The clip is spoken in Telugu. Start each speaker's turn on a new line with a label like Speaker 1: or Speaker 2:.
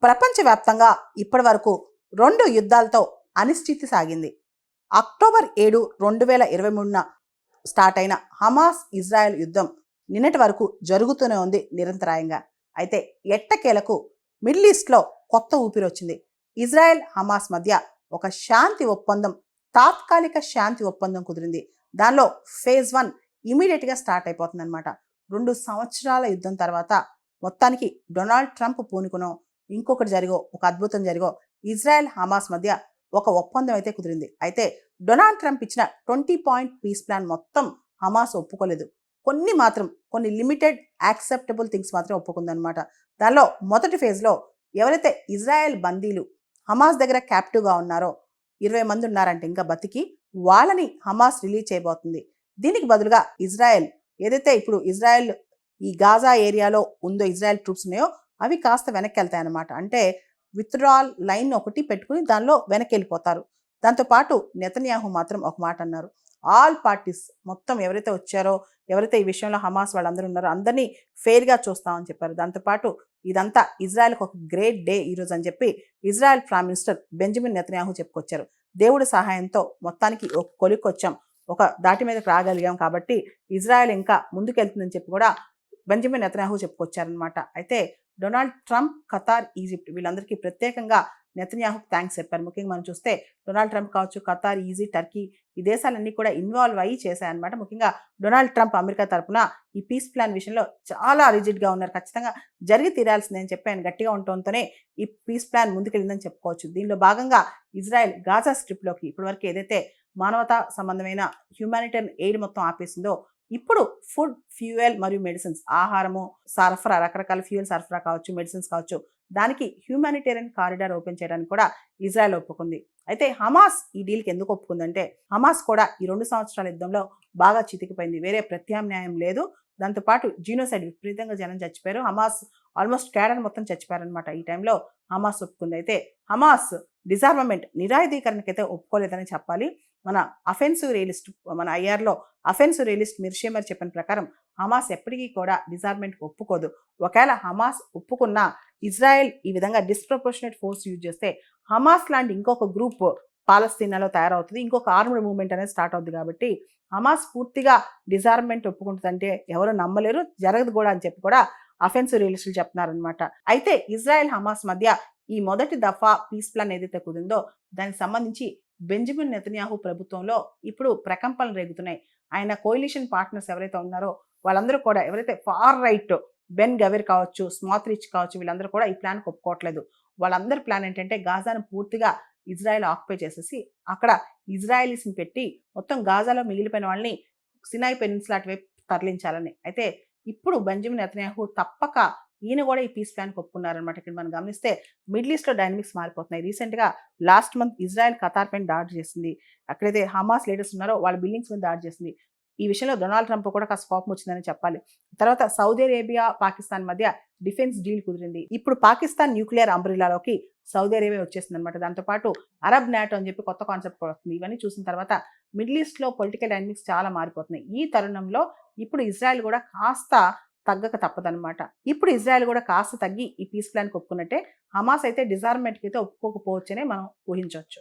Speaker 1: ప్రపంచవ్యాప్తంగా ఇప్పటివరకు 2 యుద్ధాలతో అనిశ్చితి సాగింది. అక్టోబర్ 7, 2023న స్టార్ట్ అయిన హమాస్ ఇజ్రాయెల్ యుద్ధం నిన్నటి వరకు జరుగుతూనే ఉంది నిరంతరాయంగా. అయితే ఎట్టకేలకు మిడిల్ ఈస్ట్లో కొత్త ఊపిరి వచ్చింది. ఇజ్రాయెల్ హమాస్ మధ్య ఒక శాంతి ఒప్పందం, తాత్కాలిక శాంతి ఒప్పందం కుదిరింది. దానిలో ఫేజ్ 1 ఇమీడియట్గా స్టార్ట్ అయిపోతుంది అనమాట. 2 సంవత్సరాల యుద్ధం తర్వాత మొత్తానికి డొనాల్డ్ ట్రంప్ పూనుకునో ఇంకొకటి జరిగో, ఒక అద్భుతం జరిగో, ఇజ్రాయెల్ హమాస్ మధ్య ఒక ఒప్పందం అయితే కుదిరింది. అయితే డొనాల్డ్ ట్రంప్ ఇచ్చిన 20 పాయింట్ పీస్ ప్లాన్ మొత్తం హమాస్ ఒప్పుకోలేదు. కొన్ని లిమిటెడ్ యాక్సెప్టబుల్ థింగ్స్ మాత్రం ఒప్పుకుందనమాట. దానిలో మొదటి ఫేజ్లో ఎవరైతే ఇజ్రాయెల్ బందీలు హమాస్ దగ్గర క్యాప్టివ్గా ఉన్నారో 20 మంది ఉన్నారంటే ఇంకా బతికి, వాళ్ళని హమాస్ రిలీజ్ చేయబోతుంది. దీనికి బదులుగా ఇజ్రాయెల్ ఏదైతే ఇప్పుడు ఇజ్రాయెల్ ఈ గాజా ఏరియాలో ఉందో ఇజ్రాయెల్ ట్రూప్స్ ఉన్నాయో అవి కాస్త వెనక్కి వెళ్తాయన్నమాట. అంటే విత్డ్రాల్ లైన్ ఒకటి పెట్టుకుని దానిలో వెనక్కి వెళ్ళిపోతారు. దాంతోపాటు నెతన్యాహు మాత్రం ఒక మాట అన్నారు, ఆల్ పార్టీస్ మొత్తం ఎవరైతే వచ్చారో, ఎవరైతే ఈ విషయంలో హమాస్ వాళ్ళందరూ ఉన్నారో అందరినీ ఫెయిర్గా చూస్తామని చెప్పారు. దాంతోపాటు ఇదంతా ఇజ్రాయెల్కి ఒక గ్రేట్ డే ఈరోజు అని చెప్పి Israel prime minister Benjamin Netanyahu చెప్పుకొచ్చారు. దేవుడి సహాయంతో మొత్తానికి ఒక కొలిక్కొచ్చాం, ఒక దాటి మీదకి రాగలిగాం, కాబట్టి ఇజ్రాయెల్ ఇంకా ముందుకెళ్తుందని చెప్పి కూడా బెంజమిన్ నెతన్యాహు చెప్పుకొచ్చారనమాట. అయితే డొనాల్డ్ ట్రంప్, ఖతార్, ఈజిప్ట్ వీళ్ళందరికీ ప్రత్యేకంగా నెతన్యాహుకు థ్యాంక్స్ చెప్పారు. ముఖ్యంగా మనం చూస్తే డొనాల్డ్ ట్రంప్ కావచ్చు, ఖతార్, ఈజిప్ట్, టర్కీ ఈ దేశాలన్నీ కూడా ఇన్వాల్వ్ అయ్యి చేశాయన్నమాట. ముఖ్యంగా డొనాల్డ్ ట్రంప్ అమెరికా తరఫున ఈ పీస్ ప్లాన్ విషయంలో చాలా రిజిడ్గా ఉన్నారు. ఖచ్చితంగా జరిగి తీరాల్సిందని చెప్పి ఆయన గట్టిగా ఉండటంతోనే ఈ పీస్ ప్లాన్ ముందుకెళ్ళిందని చెప్పుకోవచ్చు. దీనిలో భాగంగా ఇజ్రాయెల్ గాజా స్ట్రిప్లోకి ఇప్పటివరకు ఏదైతే మానవతా సంబంధమైన హ్యూమానిటరియన్ ఎయిడ్ మొత్తం ఆపేసిందో, ఇప్పుడు ఫుడ్, ఫ్యూయల్ మరియు మెడిసిన్స్, ఆహారము సరఫరా, రకరకాల ఫ్యూయల్ సరఫరా కావచ్చు, మెడిసిన్స్ కావచ్చు, దానికి హ్యూమానిటేరియన్ కారిడార్ ఓపెన్ చేయడానికి కూడా ఇజ్రాయెల్ ఒప్పుకుంది. అయితే హమాస్ ఈ డీల్కి ఎందుకు ఒప్పుకుందంటే, హమాస్ కూడా ఈ 2 సంవత్సరాల యుద్ధంలో బాగా చితికిపోయింది, వేరే ప్రత్యామ్నాయం లేదు. దాంతోపాటు జీనోసైడ్, విపరీతంగా జనం చచ్చిపోయారు. హమాస్ ఆల్మోస్ట్ క్యాడర్ మొత్తం చచ్చిపోయారనమాట. ఈ టైంలో హమాస్ ఒప్పుకుంది. అయితే హమాస్ డిజార్మమెంట్, నిరాయుధీకరణకైతే ఒప్పుకోలేదని చెప్పాలి. మన అఫెన్సివ్ రియలిస్ట్, మన ఐఆర్లో అఫెన్సివ్ రియలిస్ట్ మిర్షేమర్ చెప్పిన ప్రకారం హమాస్ ఎప్పటికీ కూడా డిజార్మెంట్కి ఒప్పుకోదు. ఒకవేళ హమాస్ ఒప్పుకున్నా ఇజ్రాయెల్ ఈ విధంగా డిస్ప్రపోర్షనేట్ ఫోర్స్ యూజ్ చేస్తే హమాస్ లాంటి ఇంకొక గ్రూప్ పాలస్తీనాలో తయారవుతుంది, ఇంకొక ఆర్మ్డ్ మూవ్మెంట్ అనేది స్టార్ట్ అవుతుంది. కాబట్టి హమాస్ పూర్తిగా డిజార్మెంట్ ఒప్పుకుంటుందంటే ఎవరు నమ్మలేరు, జరగదు కూడా అని చెప్పి కూడా అఫెన్సివ్ రియలిస్టులు చెప్తున్నారనమాట. అయితే ఇజ్రాయెల్ హమాస్ మధ్య ఈ మొదటి దఫా పీస్ ప్లాన్ ఏదైతే కుదిరిందో దానికి సంబంధించి బెంజమిన్ నెతన్యాహు ప్రభుత్వంలో ఇప్పుడు ప్రకంపనలు రేగుతున్నాయి. ఆయన కోయిలిషన్ పార్ట్నర్స్ ఎవరైతే ఉన్నారో వాళ్ళందరూ కూడా, ఎవరైతే ఫార్ రైట్ బెన్ గవీర్ కావచ్చు, స్మాత్రిచ్ కావచ్చు, వీళ్ళందరూ కూడా ఈ ప్లాన్కి ఒప్పుకోవట్లేదు. వాళ్ళందరి ప్లాన్ ఏంటంటే గాజాను పూర్తిగా ఇజ్రాయెల్ ఆక్యుపై చేసేసి అక్కడ ఇజ్రాయలీస్ని పెట్టి మొత్తం గాజాలో మిగిలిపోయిన వాళ్ళని సినాయి పెనిన్సులా అటువైపు తరలించాలని. అయితే ఇప్పుడు బెంజమిన్ నెతన్యాహు తప్పక ఈయన కూడా ఈ పీస్ ప్లాన్కి ఒప్పుకున్నారనమాట. ఇక్కడ మనం గమనిస్తే మిడిల్ ఈస్ట్లో డైనమిక్స్ మారిపోతున్నాయి. రీసెంట్గా లాస్ట్ మంత్ ఇజ్రాయెల్ ఖతార్ పైన దాడి చేసింది. అక్కడైతే హమాస్ లీడర్స్ ఉన్నారో వాళ్ళ బిల్డింగ్స్ మీద దాడి చేసింది. ఈ విషయంలో డొనాల్డ్ ట్రంప్ కూడా కాస్త కోపం వచ్చిందని చెప్పాలి. తర్వాత సౌదీ అరేబియా, పాకిస్తాన్ మధ్య డిఫెన్స్ డీల్ కుదిరింది. ఇప్పుడు పాకిస్తాన్ న్యూక్లియర్ అంబ్రిల్లాలోకి సౌదీ అరేబియా వచ్చేసింది అనమాట. దాంతోపాటు అరబ్ నాటో అని చెప్పి కొత్త కాన్సెప్ట్ కూడా వస్తుంది. ఇవన్నీ చూసిన తర్వాత మిడిల్ ఈస్ట్లో పొలిటికల్ డైనమిక్స్ చాలా మారిపోతున్నాయి. ఈ తరుణంలో ఇప్పుడు ఇజ్రాయెల్ కూడా కాస్త తగ్గక తప్పదనమాట. ఇప్పుడు ఇజ్రాయెల్ కూడా కాస్త తగ్గి ఈ పీస్ ప్లాన్కి ఒప్పుకున్నట్టే. హమాస్ అయితే డిజార్మెంట్కి అయితే ఒప్పుకోకపోవచ్చనే మనం ఊహించవచ్చు.